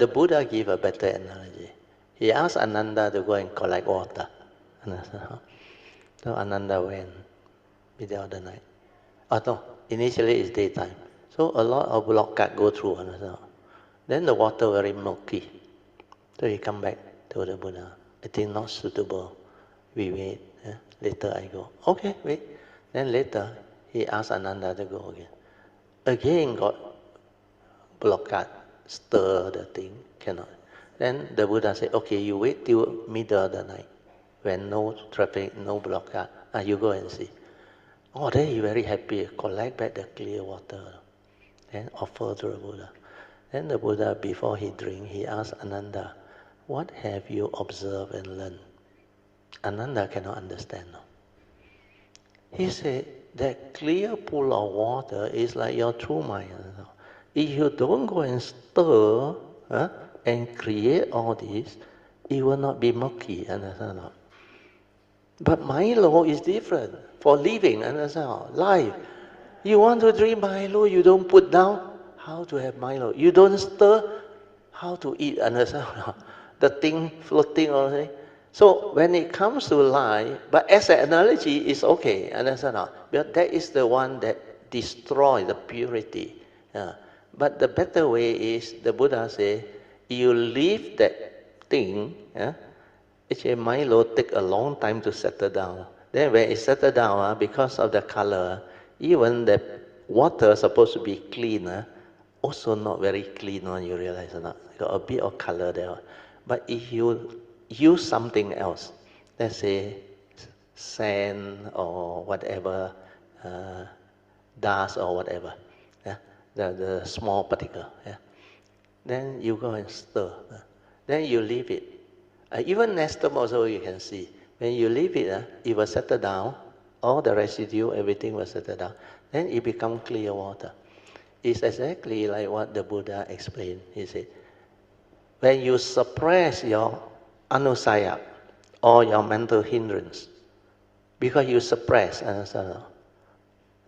The Buddha gave a better analogy. He asked Ananda to go and collect water. So Ananda went middle of the night. Oh no, initially it's daytime. So a lot of bullock cart go through. Then the water very murky. So he come back to the Buddha. I think not suitable. We wait. Later I go. Okay, wait. Then later he asked Ananda to go again. Again got bullock cart, stir the thing, cannot. Then the Buddha said, okay, you wait till middle of the night when no traffic, no bullock cart. You go and see. Oh, then he very happy, collect back the clear water, then offer to the Buddha. Then the Buddha, before he drink, he asked Ananda, what have you observed and learned? Ananda cannot understand. No? He said, that clear pool of water is like your true mind. If you don't go and stir and create all this, it will not be murky. Understand? But Milo is different. For living, understand? Life. You want to drink Milo, you don't put down. How to have Milo? You don't stir. How to eat? Understand? The thing floating on. So when it comes to life, but as an analogy, it's okay. Understand? But that is the one that destroys the purity. But the better way is, the Buddha say, you leave that thing. Actually, Milo take a long time to settle down. Then when it settle down, because of the color, even the water supposed to be clean, also not very clean when you realize or not. Got a bit of color there. But if you use something else, let's say sand or whatever, dust or whatever, the small particle, then you go and stir. Then you leave it. Even nestum also you can see. When you leave it, it will settle down. All the residue, everything will settle down. Then it becomes clear water. It's exactly like what the Buddha explained. He said, when you suppress your anusaya or your mental hindrance, because you suppress,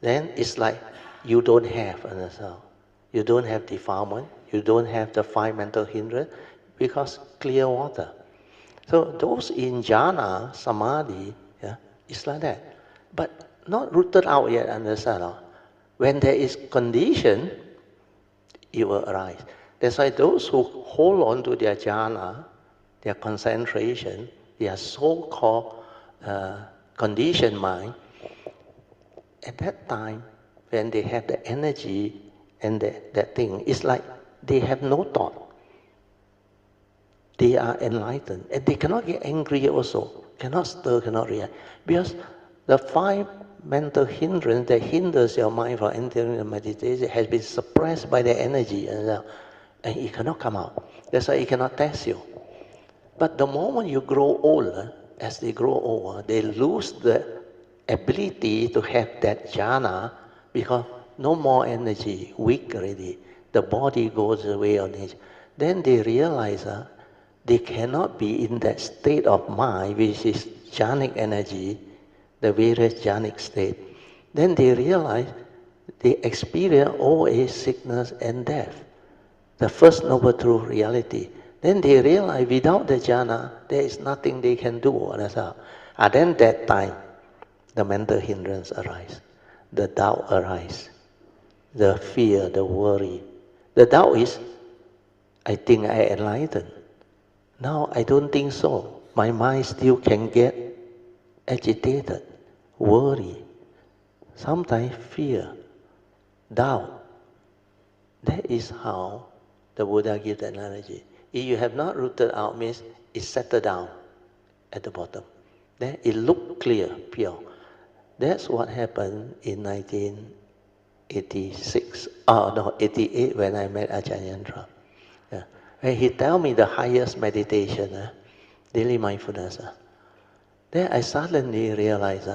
then it's like you don't have, you don't have defilement, you don't have the 5 mental hindrance, because clear water. So those in jhana, samadhi, it's like that. But not rooted out yet, understand? When there is condition, it will arise. That's why those who hold on to their jhana, their concentration, their so-called conditioned mind, at that time, when they have the energy and that thing, it's like they have no thought. They are enlightened. And they cannot get angry also, cannot stir, cannot react. Because the 5 mental hindrance that hinders your mind from entering the meditation has been suppressed by the energy, and it cannot come out. That's why it cannot test you. But the moment you grow older, as they grow older, they lose the ability to have that jhana, because no more energy, weak already. The body goes away on it. Then they realize they cannot be in that state of mind, which is jhanic energy, the various jhanic state. Then they realize they experience old age, sickness, and death. The first noble truth reality. Then they realize without the jhana, there is nothing they can do. And then that time, the mental hindrance arise, the doubt arise, the fear, the worry. The doubt is, I think I enlightened. Now I don't think so. My mind still can get agitated, worry, sometimes fear, doubt. That is how the Buddha gives the analogy. If you have not rooted out, means it settled down at the bottom. Then it looked clear, pure. That's what happened in 1986. 88 when I met Ajahn Yandra. When he tell me the highest meditation, daily mindfulness, then I suddenly realized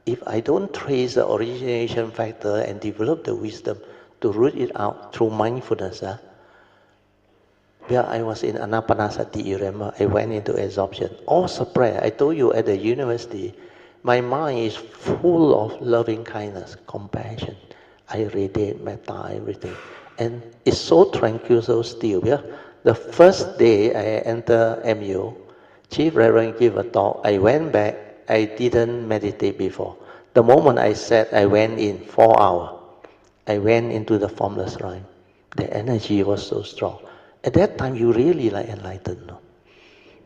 if I don't trace the origination factor and develop the wisdom to root it out through mindfulness, where I was in Anapanasati, you remember, I went into absorption, all suppressed. I told you at the university, my mind is full of loving kindness, compassion. I radiate metta, everything. And it's so tranquil, so still. Yeah? The first day I enter MU, Chief Reverend gave a talk. I went back. I didn't meditate before. The moment I sat, I went in 4 hours. I went into the formless rhyme. The energy was so strong. At that time, you really like enlightened. No?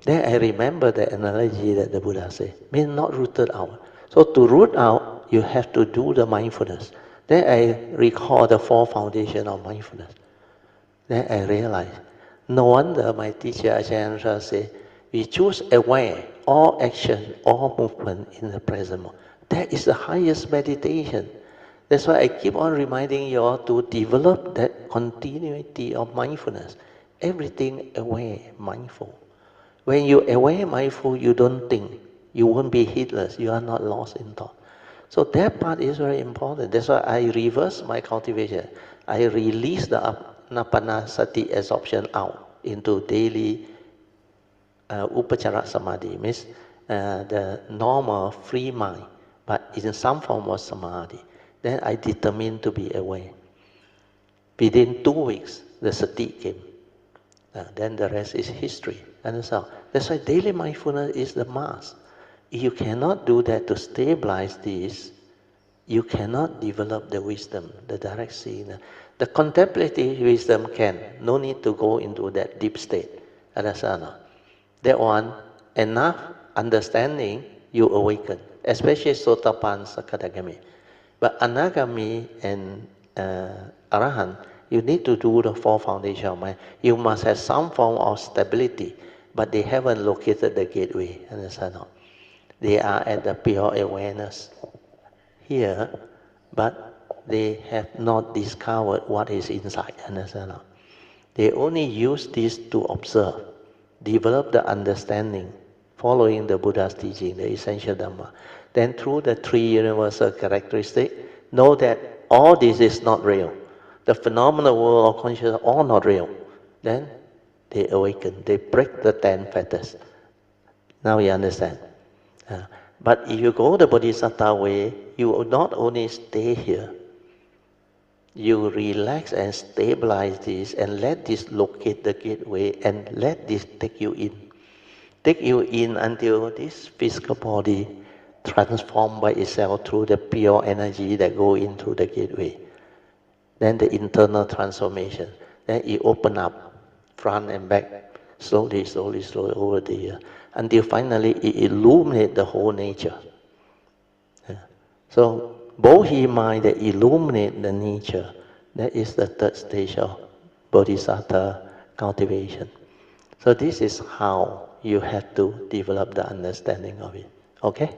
Then I remember the analogy that the Buddha said, means not rooted out. So to root out, you have to do the mindfulness. Then I recall the 4 foundations of mindfulness. Then I realized, no wonder my teacher Ajahn said, we choose aware, all action, all movement in the present moment. That is the highest meditation. That's why I keep on reminding you all to develop that continuity of mindfulness. Everything aware, mindful. When you aware, mindful, you don't think. You won't be heedless. You are not lost in thought. So that part is very important. That's why I reverse my cultivation. I release the anapanasati absorption out into daily upachara samadhi, means the normal free mind, but in some form of samadhi. Then I determined to be aware. Within 2 weeks, the sati came. Then the rest is history. Understand? That's why daily mindfulness is the must. If you cannot do that to stabilize this, you cannot develop the wisdom, the direct seeing. The contemplative wisdom can. No need to go into that deep state. Understand? That one, enough understanding, you awaken. Especially Sotapan, Sakadagami. But Anagami and Arahant, you need to do the 4 foundation of mind. You must have some form of stability, but they haven't located the gateway. Understand? They are at the pure awareness here, but they have not discovered what is inside. Understand? They only use this to observe, develop the understanding, following the Buddha's teaching, the essential Dhamma. Then through the 3 universal characteristics, know that all this is not real. The phenomenal world of consciousness are all not real. Then they awaken, they break the 10 fetters. Now you understand. But if you go the Bodhisattva way, you will not only stay here, you relax and stabilize this and let this locate the gateway and let this take you in. Take you in until this physical body transformed by itself through the pure energy that go in through the gateway. Then the internal transformation. Then it open up front and back, slowly over the year, until finally it illuminates the whole nature. So Bodhi mind that illuminate the nature, that is the 3rd stage of Bodhisattva cultivation. So this is how you have to develop the understanding of it. Okay?